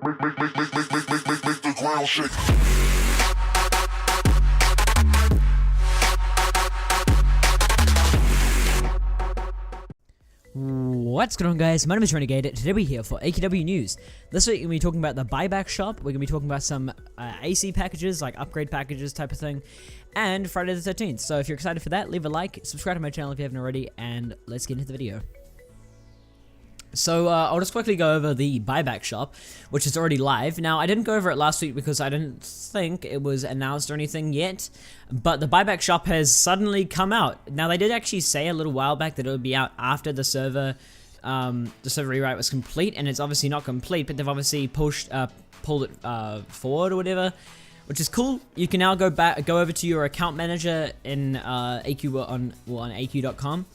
Make the ground shake. What's going on, guys? My name is Renegade. Today we're here for AQW news. This week we're going to be talking about the Buyback shop. We're going to be talking about some AC packages, like upgrade packages type of thing, and Friday the 13th. So if you're excited for that, leave a like, subscribe to my channel if you haven't already, and let's get into the video. So I'll just quickly go over the Buyback shop, which is already live. Now, I didn't go over it last week because I didn't think it was announced or anything yet, but the Buyback shop has suddenly come out. Now, they did actually say a little while back that it would be out after the server rewrite was complete, and it's obviously not complete, but they've obviously pulled it forward or whatever, which is cool. You can now go over to your account manager in AQ on AQ.com.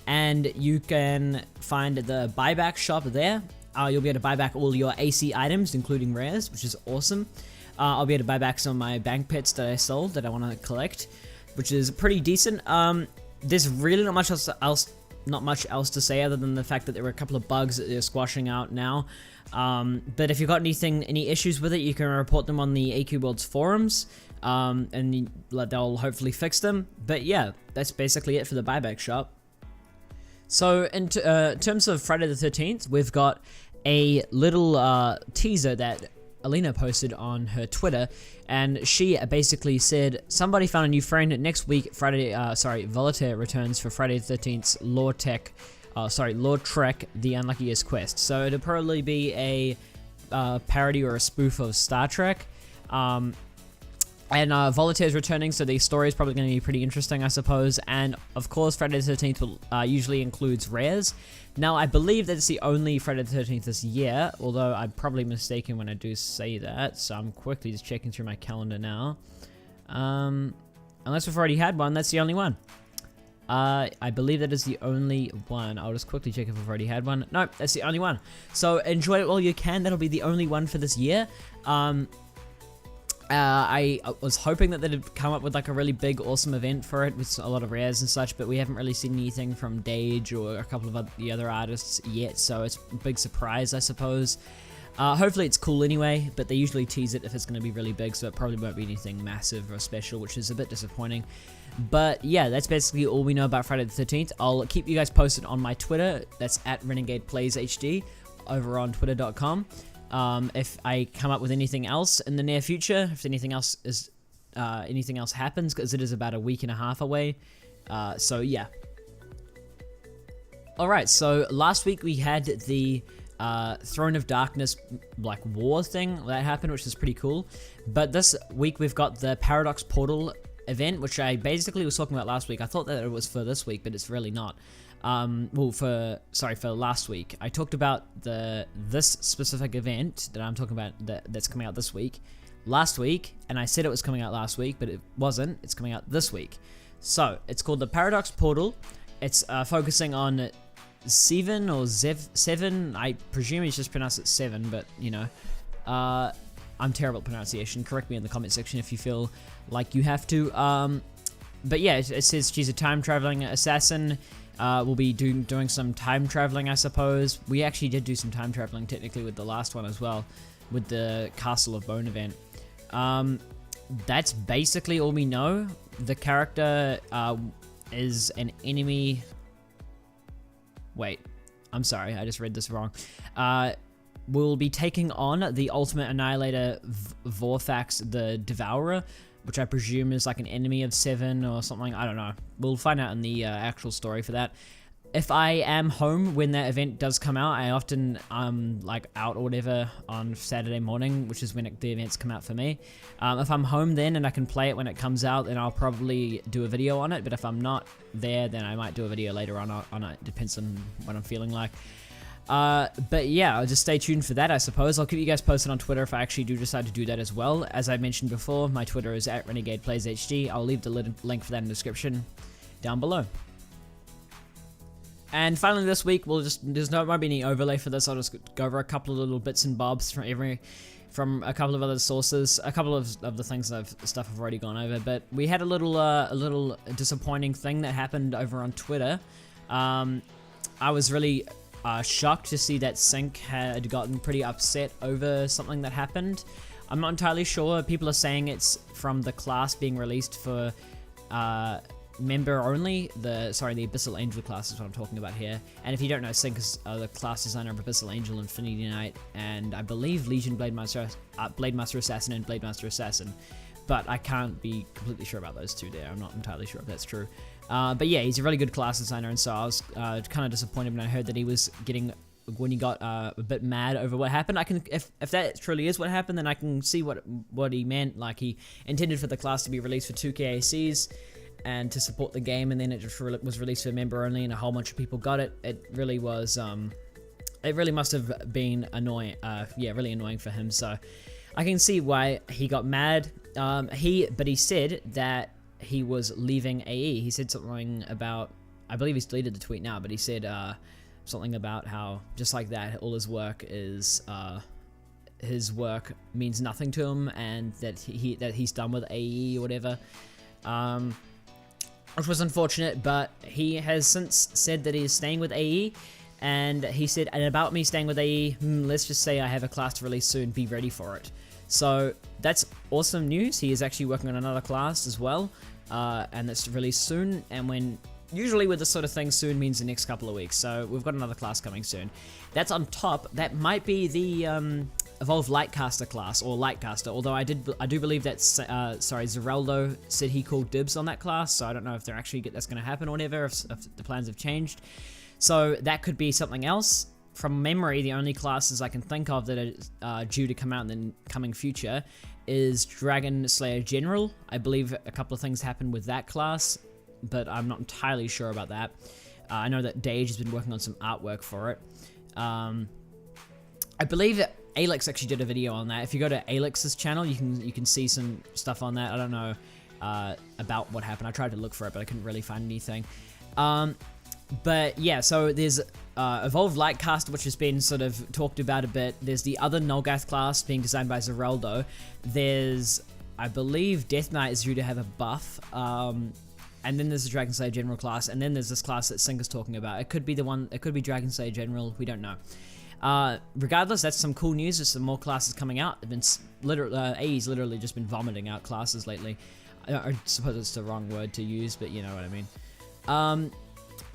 And you can find the Buyback shop there. You'll be able to buy back all your AC items, including rares, which is awesome. I'll be able to buy back some of my bank pits that I sold that I want to collect, which is pretty decent. There's really not much else to say other than the fact that there were a couple of bugs that they're squashing out now. But if you've got any issues with it, you can report them on the AQ World's forums, and they'll hopefully fix them. But yeah, that's basically it for the Buyback shop. So in terms of Friday the 13th, we've got a little teaser that Alina posted on her Twitter, and she basically said, somebody found a new friend next week. Voltaire returns for Friday the 13th's Lore Trek, The Unluckiest Quest. So it'll probably be a parody or a spoof of Star Trek. And Volataire's returning, so the story is probably going to be pretty interesting, I suppose. And, of course, Friday the 13th will, usually includes rares. Now, I believe that it's the only Friday the 13th this year, although I'm probably mistaken when I do say that. So I'm quickly just checking through my calendar now. Unless we've already had one, that's the only one. I believe that is the only one. I'll just quickly check if we've already had one. Nope, that's the only one. So enjoy it while you can. That'll be the only one for this year. I was hoping that they'd come up with like a really big, awesome event for it with a lot of rares and such, but we haven't really seen anything from Dage or a couple of the other artists yet, so it's a big surprise, I suppose. Hopefully it's cool anyway, but they usually tease it if it's going to be really big, so it probably won't be anything massive or special, which is a bit disappointing. But yeah, that's basically all we know about Friday the 13th. I'll keep you guys posted on my Twitter. That's at RenegadePlaysHD over on twitter.com. If I come up with anything else in the near future, if anything else happens, because it is about a week and a half away. So yeah. Alright, so last week we had the Throne of Darkness like war thing that happened, which is pretty cool. But this week we've got the Paradox Portal event, which I basically was talking about last week. I thought that it was for this week, but it's really not. For last week. I talked about this specific event that I'm talking about that's coming out this week, last week, and I said it was coming out last week, but it wasn't. It's coming out this week. So, it's called the Paradox Portal. It's focusing on Seven or Seven. I presume it's just pronounced it Seven, but, you know, I'm terrible at pronunciation. Correct me in the comment section if you feel like you have to. But yeah, it says she's a time-traveling assassin. We'll be doing some time traveling, I suppose. We actually did do some time traveling technically with the last one as well, with the Castle of Bone event. That's basically all we know. The character is an enemy. Wait, I'm sorry, I just read this wrong. We'll be taking on the Ultimate Annihilator Vorthax the Devourer, which I presume is like an enemy of Seven or something. I don't know. We'll find out in the actual story for that. If I am home when that event does come out, I often like out or whatever on Saturday morning, which is when the events come out for me. If I'm home then and I can play it when it comes out, then I'll probably do a video on it. But if I'm not there, then I might do a video later on it. Depends on what I'm feeling like. But yeah, I'll just stay tuned for that, I suppose. I'll keep you guys posted on Twitter if I actually do decide to do that as well. As I mentioned before, my Twitter is at RenegadePlaysHD. I'll leave the link for that in the description down below. And finally this week, won't be any overlay for this. I'll just go over a couple of little bits and bobs from a couple of other sources, a couple of the things stuff I've already gone over. But we had a little disappointing thing that happened over on Twitter. I was really shocked to see that Sync had gotten pretty upset over something that happened. I'm not entirely sure. People are saying it's from the class being released for member only. The Abyssal Angel class is what I'm talking about here. And if you don't know, Sync is the class designer of Abyssal Angel, Infinity Knight, and I believe Legion Blademaster Assassin and Blademaster Assassin. But I can't be completely sure about those two there. I'm not entirely sure if that's true. But yeah, he's a really good class designer, and so I was kind of disappointed when I heard that he was when he got a bit mad over what happened. If that truly is what happened, then I can see what he meant. Like, he intended for the class to be released for 2K ACs and to support the game, and then it just was released for member only, and a whole bunch of people got it. It really was, it really must have been annoying. Yeah, really annoying for him. So I can see why he got mad. But he said that he was leaving AE. He said something about, I believe he's deleted the tweet now, but he said something about how, just like that, all his work means nothing to him, and that he's done with AE or whatever. Which was unfortunate, but he has since said that he is staying with AE, and he said, and about me staying with AE, let's just say I have a class to release soon, be ready for it. So that's awesome news. He is actually working on another class as well, and that's released soon, and usually with this sort of thing, soon means the next couple of weeks, so we've got another class coming soon. That's on top. That might be the Evolve Lightcaster class, or Lightcaster, although I do believe that, Zeraldo said he called dibs on that class, so I don't know if that's going to happen or whatever, if the plans have changed. So that could be something else. From memory, the only classes I can think of that are due to come out in the coming future is Dragon Slayer General. I believe a couple of things happened with that class, but I'm not entirely sure about that. I know that Dage has been working on some artwork for it. I believe Alex actually did a video on that. If you go to Alex's channel, you can see some stuff on that. I don't know about what happened. I tried to look for it, but I couldn't really find anything. But yeah, so there's Evolved Lightcaster, which has been sort of talked about a bit. There's the other Nulgath class being designed by Zeraldo. There's, I believe, Death Knight is due to have a buff. And then there's the Dragon Slayer General class, and then there's this class that Sync is talking about. It could be it could be Dragon Slayer General, we don't know. Regardless, that's some cool news. There's some more classes coming out. AE's literally just been vomiting out classes lately. I suppose it's the wrong word to use, but you know what I mean.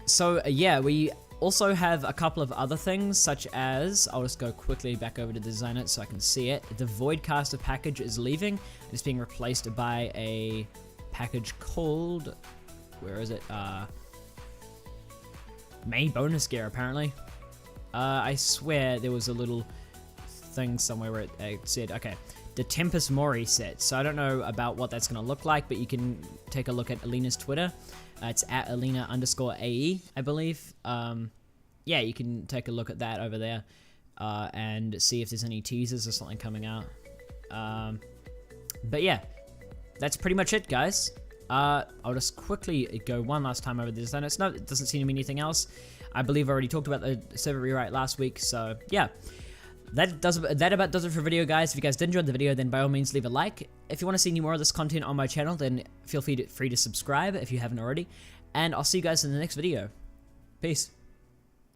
So yeah, we also have a couple of other things, such as, I'll just go quickly back over to design it so I can see it. The Voidcaster package is leaving. It's being replaced by a package called, where is it? Main bonus gear, apparently. I swear there was a little thing somewhere where it said, okay, the Tempest Mori set. So I don't know about what that's going to look like, but you can take a look at Alina's Twitter. It's at Alina_AE, I believe. Yeah, you can take a look at that over there and see if there's any teasers or something coming out. But yeah, that's pretty much it, guys. I'll just quickly go one last time over the design. It doesn't seem to be anything else. I believe I already talked about the server rewrite last week, so yeah. That about does it for video, guys. If you guys did enjoy the video, then by all means leave a like. If you want to see any more of this content on my channel, then feel free to subscribe if you haven't already. And I'll see you guys in the next video. Peace.